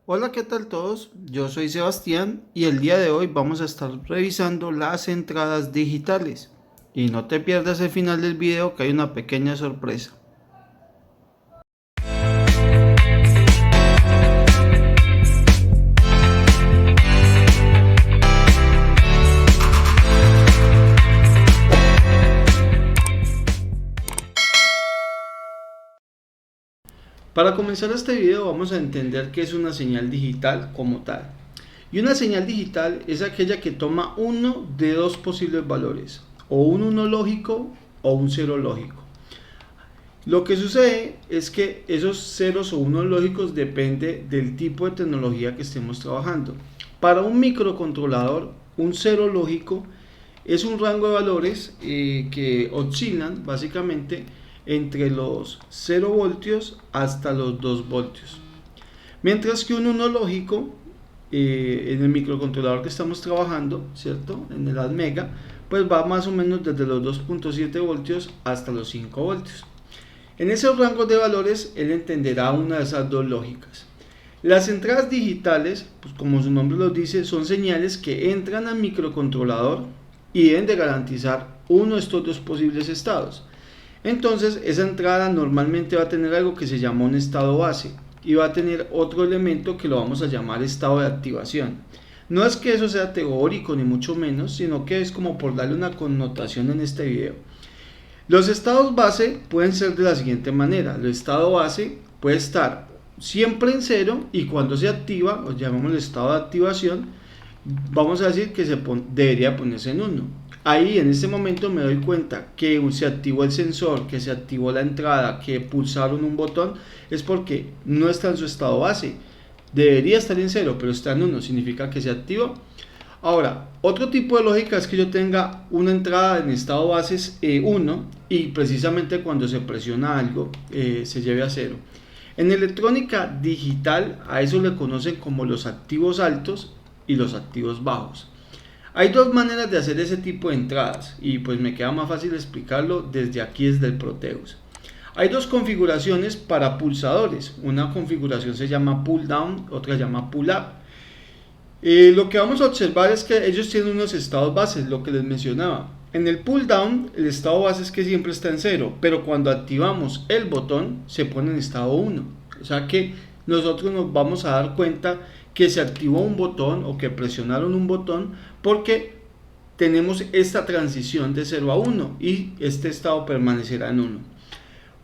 Hola, ¿qué tal todos? Yo soy Sebastián y el día de hoy vamos a estar revisando las entradas digitales. Y no te pierdas el final del video, que hay una pequeña sorpresa. Para comenzar este video vamos a entender qué es una señal digital como tal. Y una señal digital es aquella que toma uno de dos posibles valores, o un 1 lógico o un 0 lógico. Lo que sucede es que esos ceros o unos lógicos depende del tipo de tecnología que estemos trabajando. Para un microcontrolador, un cero lógico es un rango de valores que oscilan básicamente entre los 0 voltios hasta los 2 voltios. Mientras que un 1 lógico, en el microcontrolador que estamos trabajando, ¿cierto? En el ATmega, pues va más o menos desde los 2.7 voltios hasta los 5 voltios. En esos rangos de valores él entenderá una de esas dos lógicas. Las entradas digitales, pues como su nombre lo dice, son señales que entran al microcontrolador y deben de garantizar uno de estos dos posibles estados. Entonces esa entrada normalmente va a tener algo que se llama un estado base y va a tener otro elemento que lo vamos a llamar estado de activación. No es que eso sea teórico ni mucho menos, sino que es como por darle una connotación en este video. Los estados base pueden ser de la siguiente manera. El estado base puede estar siempre en cero y cuando se activa, o llamamos el estado de activación, vamos a decir que debería ponerse en 1. Ahí en este momento me doy cuenta que se activó el sensor, que se activó la entrada, que pulsaron un botón, es porque no está en su estado base. Debería estar en 0, pero está en 1, significa que se activó. Ahora, otro tipo de lógica es que yo tenga una entrada en estado base 1 y precisamente cuando se presiona algo se lleve a 0. En electrónica digital a eso le conocen como los activos altos y los activos bajos. Hay dos maneras de hacer ese tipo de entradas y pues me queda más fácil explicarlo desde aquí, desde el Proteus. Hay dos configuraciones para pulsadores. Una configuración se llama pull down, otra se llama pull up. Lo que vamos a observar es que ellos tienen unos estados bases, lo que les mencionaba. En el pull down, el estado base es que siempre está en 0, pero cuando activamos el botón se pone en estado 1. O sea que nosotros nos vamos a dar cuenta que se activó un botón o que presionaron un botón porque tenemos esta transición de 0 a 1 y este estado permanecerá en 1.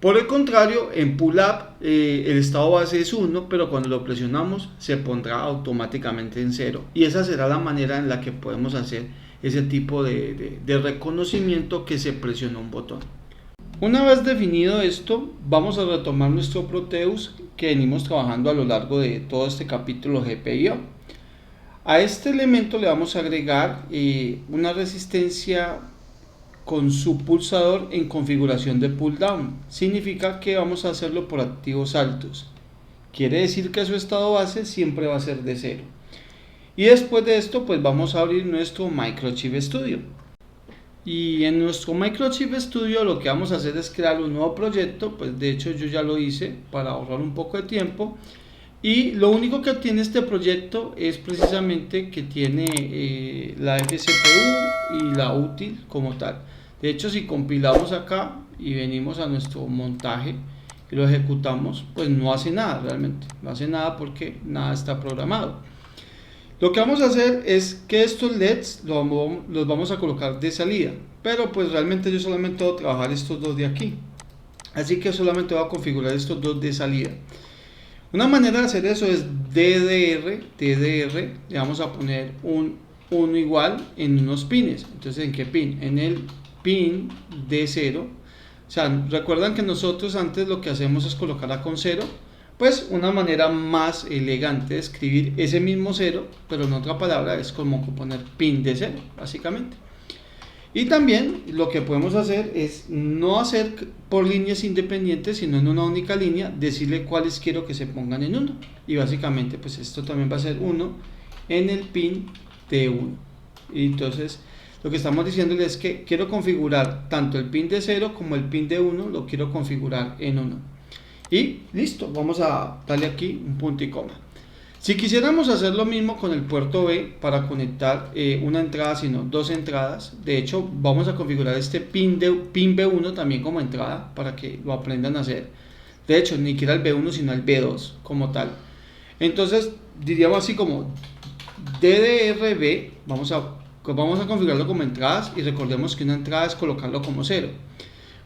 Por el contrario, en pull up el estado base es 1, pero cuando lo presionamos se pondrá automáticamente en 0. Y esa será la manera en la que podemos hacer ese tipo de reconocimiento que se presionó un botón. Una vez definido esto, vamos a retomar nuestro Proteus que venimos trabajando a lo largo de todo este capítulo GPIO. A este elemento le vamos a agregar una resistencia con su pulsador en configuración de pull down. Significa que vamos a hacerlo por activos altos. Quiere decir que su estado base siempre va a ser de 0. Y después de esto pues vamos a abrir nuestro Microchip Studio. Y en nuestro Microchip Studio lo que vamos a hacer es crear un nuevo proyecto. Pues de hecho yo ya lo hice para ahorrar un poco de tiempo. Y lo único que tiene este proyecto es precisamente que tiene la FCPU y la útil como tal. De hecho, si compilamos acá y venimos a nuestro montaje y lo ejecutamos, pues no hace nada realmente. No hace nada porque nada está programado. Lo que vamos a hacer es que estos LEDs los vamos a colocar de salida. Pero pues realmente yo solamente voy a trabajar estos dos de aquí. Así que solamente voy a configurar estos dos de salida. Una manera de hacer eso es DDR, le vamos a poner un 1 igual en unos pines. Entonces, ¿en qué pin? En el pin D0. O sea, recuerdan que nosotros antes lo que hacemos es colocarla con 0. Pues una manera más elegante de escribir ese mismo 0, pero en otra palabra es como poner pin D0, básicamente. Y también lo que podemos hacer es no hacer por líneas independientes, sino en una única línea, decirle cuáles quiero que se pongan en 1. Y básicamente pues esto también va a ser 1 en el pin T1. Y entonces lo que estamos diciéndole es que quiero configurar tanto el pin de 0 como el pin de 1, lo quiero configurar en 1. Y listo, vamos a darle aquí un punto y coma. Si quisiéramos hacer lo mismo con el puerto B para conectar una entrada, sino dos entradas, de hecho vamos a configurar este pin B1 también como entrada para que lo aprendan a hacer. De hecho, ni siquiera el B1 sino el B2 como tal. Entonces diríamos así como DDRB, vamos a configurarlo como entradas y recordemos que una entrada es colocarlo como 0.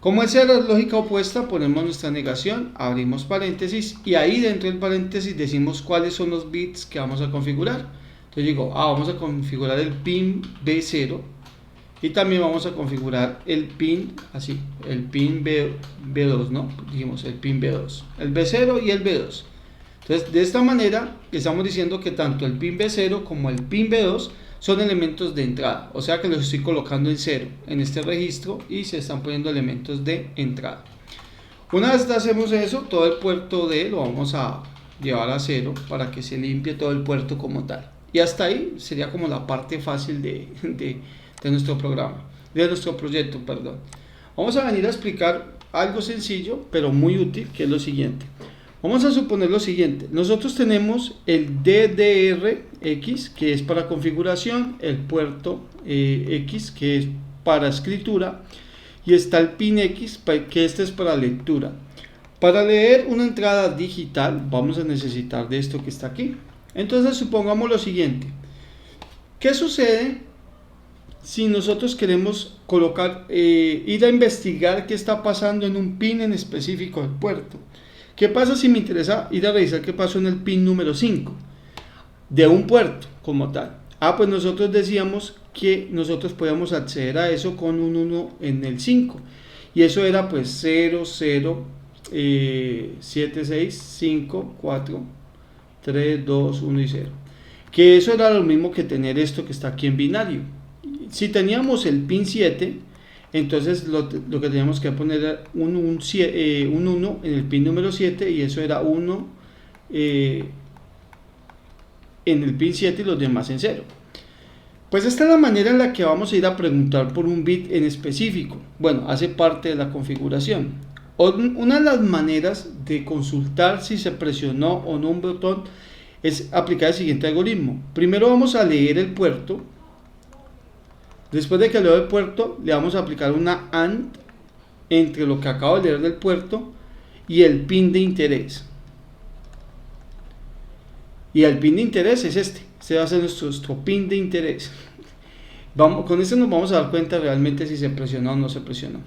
Como es la lógica opuesta, ponemos nuestra negación, abrimos paréntesis y ahí dentro del paréntesis decimos cuáles son los bits que vamos a configurar. Entonces digo, vamos a configurar el pin B0 y también vamos a configurar el pin, así, el pin B2, ¿no? Dijimos el pin B2, el B0 y el B2. Entonces de esta manera estamos diciendo que tanto el pin B0 como el pin B2 son elementos de entrada, o sea que los estoy colocando en 0 en este registro y se están poniendo elementos de entrada. Una vez hacemos eso, todo el puerto D lo vamos a llevar a 0 para que se limpie todo el puerto como tal. Y hasta ahí sería como la parte fácil de nuestro programa, de nuestro proyecto, perdón. Vamos a venir a explicar algo sencillo pero muy útil, que es lo siguiente. Vamos a suponer lo siguiente, nosotros tenemos el DDRX que es para configuración, el puerto X que es para escritura y está el pin X que este es para lectura. Para leer una entrada digital vamos a necesitar de esto que está aquí. Entonces supongamos lo siguiente, ¿qué sucede si nosotros queremos colocar, ir a investigar qué está pasando en un pin en específico del puerto? ¿Qué pasa si me interesa ir a revisar qué pasó en el pin número 5 de un puerto como tal? Pues nosotros decíamos que nosotros podíamos acceder a eso con un 1 en el 5 y eso era pues 0, 0, 7, 6, 5, 4, 3, 2, 1 y 0, que eso era lo mismo que tener esto que está aquí en binario. Si teníamos el pin 7, entonces lo que teníamos que poner era un 1 en el pin número 7 y eso era 1 en el pin 7 y los demás en 0. Pues esta es la manera en la que vamos a ir a preguntar por un bit en específico. Bueno, hace parte de la configuración. Una de las maneras de consultar si se presionó o no un botón es aplicar el siguiente algoritmo. Primero vamos a leer el puerto. Después de que leo el puerto, le vamos a aplicar una AND entre lo que acabo de leer del puerto y el pin de interés. Y el pin de interés es este va a ser nuestro pin de interés. Con este nos vamos a dar cuenta realmente si se presionó o no se presionó.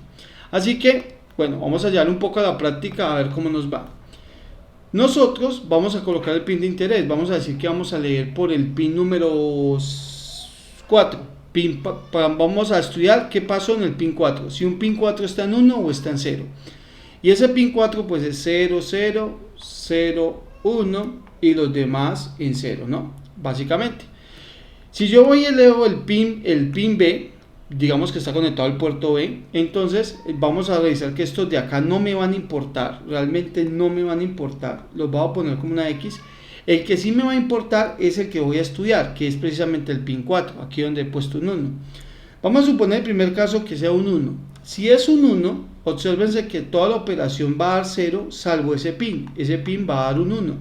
Así que, bueno, vamos a llevar un poco a la práctica a ver cómo nos va. Nosotros vamos a colocar el pin de interés. Vamos a decir que vamos a leer por el pin número 4. Vamos a estudiar qué pasó en el pin 4, si un pin 4 está en 1 o está en 0 y ese pin 4 pues es 0, 0, 0, 1 y los demás en 0, ¿no? Básicamente, si yo voy y leo el pin B, digamos que está conectado al puerto B, entonces vamos a revisar que estos de acá no me van a importar, realmente no me van a importar, los voy a poner como una X. El que sí me va a importar es el que voy a estudiar, que es precisamente el pin 4, aquí donde he puesto un 1. Vamos a suponer el primer caso que sea un 1. Si es un 1, obsérvense que toda la operación va a dar 0 salvo ese pin va a dar un 1.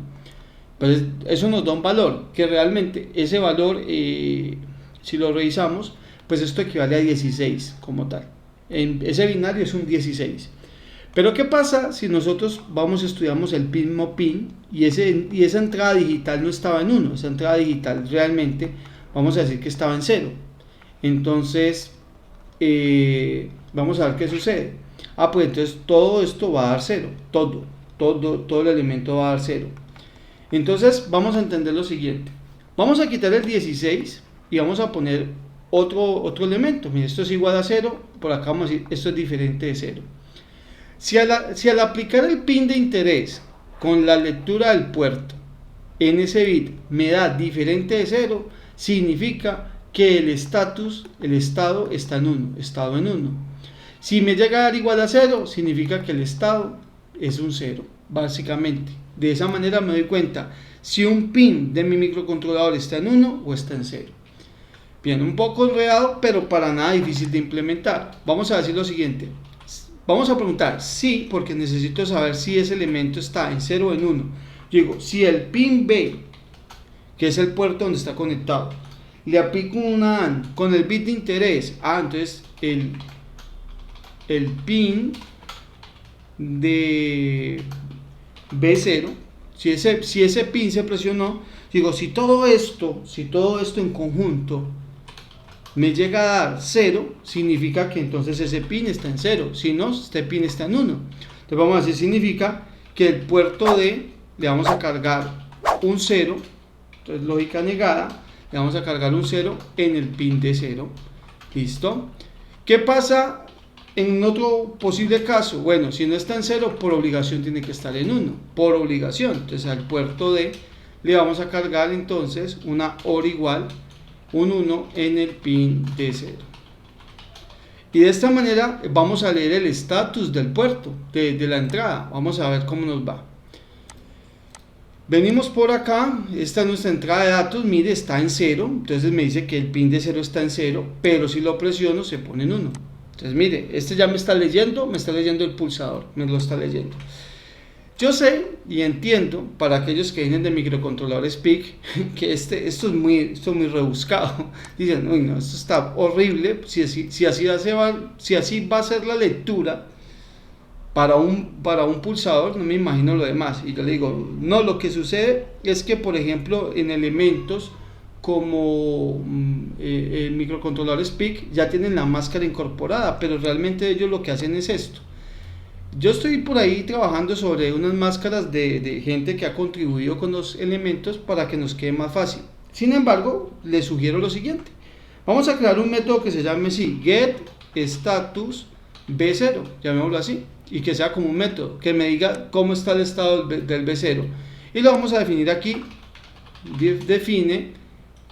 Pero eso nos da un valor, que realmente ese valor, si lo revisamos, pues esto equivale a 16 como tal. Ese binario es un 16. Pero ¿qué pasa si nosotros estudiamos el mismo pin y esa entrada digital no estaba en 1? Esa entrada digital realmente vamos a decir que estaba en 0. Entonces, vamos a ver qué sucede. Pues entonces todo esto va a dar 0. Todo el elemento va a dar 0. Entonces vamos a entender lo siguiente. Vamos a quitar el 16 y vamos a poner otro elemento. Mira, esto es igual a 0. Por acá vamos a decir esto es diferente de 0. Si al aplicar el pin de interés con la lectura del puerto en ese bit me da diferente de 0, significa que el estado está en 1, estado en 1. Si me llega a dar igual a 0, significa que el estado es un 0, básicamente. De esa manera me doy cuenta si un pin de mi microcontrolador está en 1 o está en 0. Bien, un poco enredado, pero para nada difícil de implementar. Vamos a decir lo siguiente. Vamos a preguntar sí, porque necesito saber si ese elemento está en 0 o en 1. Digo, si el pin B que es el puerto donde está conectado. Le aplico una AND con el bit de interés. Entonces el pin de B0, si ese pin se presionó, digo, si todo esto en conjunto me llega a dar 0, significa que entonces ese pin está en 0, si no, este pin está en 1. Entonces vamos a decir, significa que el puerto D le vamos a cargar un 0, entonces lógica negada, le vamos a cargar un 0 en el pin de 0. ¿Listo? ¿Qué pasa en otro posible caso? Bueno, si no está en 0, por obligación tiene que estar en 1. Por obligación. Entonces al puerto D le vamos a cargar entonces una OR igual, un 1 en el pin de 0. Y de esta manera vamos a leer el estatus del puerto, de la entrada. Vamos a ver cómo nos va. Venimos por acá, esta es nuestra entrada de datos, mire, está en 0, entonces me dice que el pin de 0 está en 0, pero si lo presiono se pone en 1. Entonces mire, este ya me está leyendo el pulsador, me lo está leyendo. Yo sé y entiendo, para aquellos que vienen de microcontroladores PIC, que esto es muy rebuscado. Dicen, uy no, esto está horrible, si así va a ser la lectura para un pulsador, no me imagino lo demás. Y yo le digo, no, lo que sucede es que, por ejemplo, en elementos como microcontroladores PIC ya tienen la máscara incorporada, pero realmente ellos lo que hacen es esto. Yo estoy por ahí trabajando sobre unas máscaras de gente que ha contribuido con los elementos para que nos quede más fácil. Sin embargo, les sugiero lo siguiente. Vamos a crear un método que se llame así, getStatus B0, llamémoslo así, y que sea como un método, que me diga cómo está el estado del B0. Y lo vamos a definir aquí, define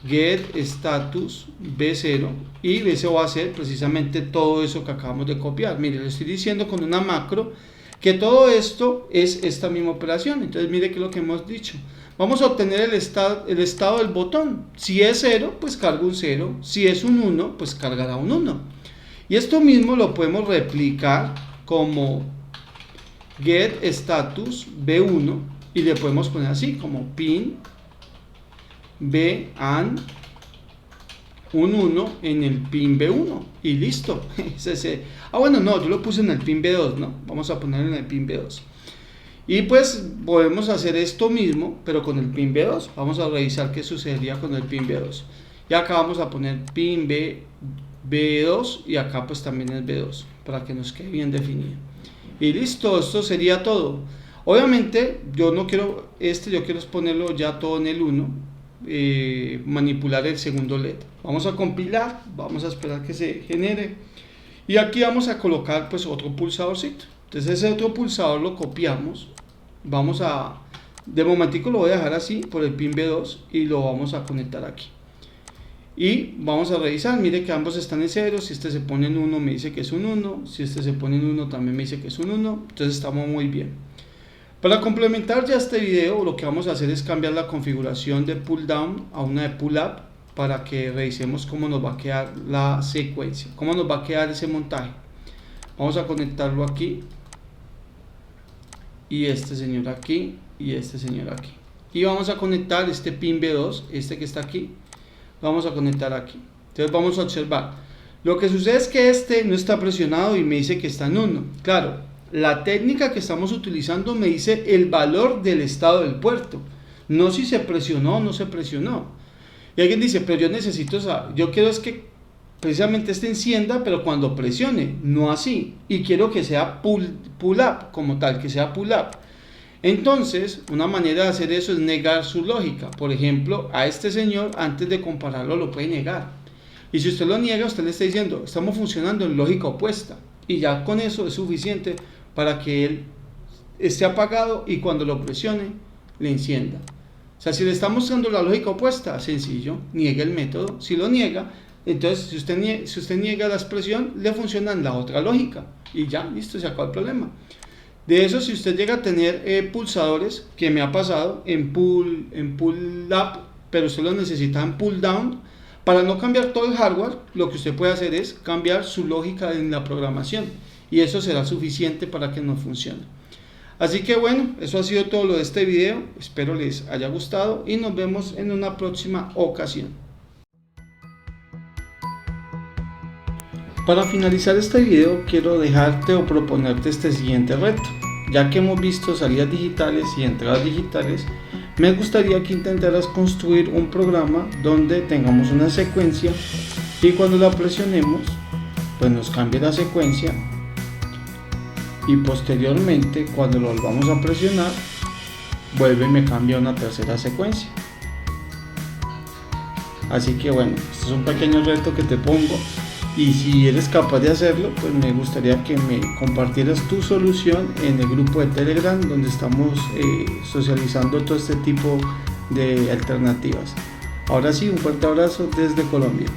getStatus B0, y eso va a ser precisamente todo eso que acabamos de copiar. Mire, le estoy diciendo con una macro que todo esto es esta misma operación. Entonces mire que es lo que hemos dicho. Vamos a obtener el estado del botón. Si es 0, pues carga un 0. Si es un 1, pues cargará un 1. Y esto mismo lo podemos replicar como getStatus B1 y le podemos poner así como pin B and un 1 en el pin B1 y listo. Bueno, no, yo lo puse en el pin B2, ¿no? Vamos a ponerlo en el pin B2. Y pues podemos hacer esto mismo, pero con el pin B2. Vamos a revisar qué sucedería con el pin B2. Y acá vamos a poner pin B2 y acá pues también es B2 para que nos quede bien definido. Y listo, esto sería todo. Obviamente yo no quiero yo quiero ponerlo ya todo en el 1, manipular el segundo LED. Vamos a compilar, vamos a esperar que se genere y aquí vamos a colocar pues otro pulsadorcito. Entonces ese otro pulsador lo copiamos, de momentico lo voy a dejar así por el pin B2 y lo vamos a conectar aquí. Y vamos a revisar, mire que ambos están en 0, si este se pone en 1 me dice que es un 1, si este se pone en 1 también me dice que es un 1, entonces estamos muy bien. Para complementar ya este video, lo que vamos a hacer es cambiar la configuración de pull down a una de pull up para que revisemos cómo nos va a quedar la secuencia, cómo nos va a quedar ese montaje. Vamos a conectarlo aquí, y este señor aquí, y este señor aquí. Y vamos a conectar este pin B2, este que está aquí, vamos a conectar aquí. Entonces vamos a observar. Lo que sucede es que este no está presionado y me dice que está en 1. Claro, la técnica que estamos utilizando me dice el valor del estado del puerto, no si se presionó o no se presionó. Y alguien dice, pero yo necesito yo quiero es que precisamente este encienda, pero cuando presione, no así. Y quiero que sea pull up como tal, que sea pull up. Entonces, una manera de hacer eso es negar su lógica. Por ejemplo, a este señor, antes de compararlo, lo puede negar. Y si usted lo niega, usted le está diciendo, estamos funcionando en lógica opuesta. Y ya con eso es suficiente para que él esté apagado y cuando lo presione, le encienda. O sea, si le está mostrando la lógica opuesta, sencillo, niegue el método. Si lo niega, entonces si usted niega la expresión, le funciona en la otra lógica. Y ya, listo, se acabó el problema. De eso, si usted llega a tener pulsadores, que me ha pasado en pull up, pero usted lo necesita en pull down, para no cambiar todo el hardware, lo que usted puede hacer es cambiar su lógica en la programación y eso será suficiente para que nos funcione. Así que bueno, eso ha sido todo lo de este video, espero les haya gustado y nos vemos en una próxima ocasión. Para finalizar este video quiero dejarte o proponerte este siguiente reto. Ya que hemos visto salidas digitales y entradas digitales, me gustaría que intentaras construir un programa donde tengamos una secuencia y cuando la presionemos pues nos cambie la secuencia y posteriormente cuando lo volvamos a presionar vuelve y me cambia una tercera secuencia. Así que bueno, este es un pequeño reto que te pongo y si eres capaz de hacerlo pues me gustaría que me compartieras tu solución en el grupo de Telegram donde estamos socializando todo este tipo de alternativas. Ahora sí, un fuerte abrazo desde Colombia.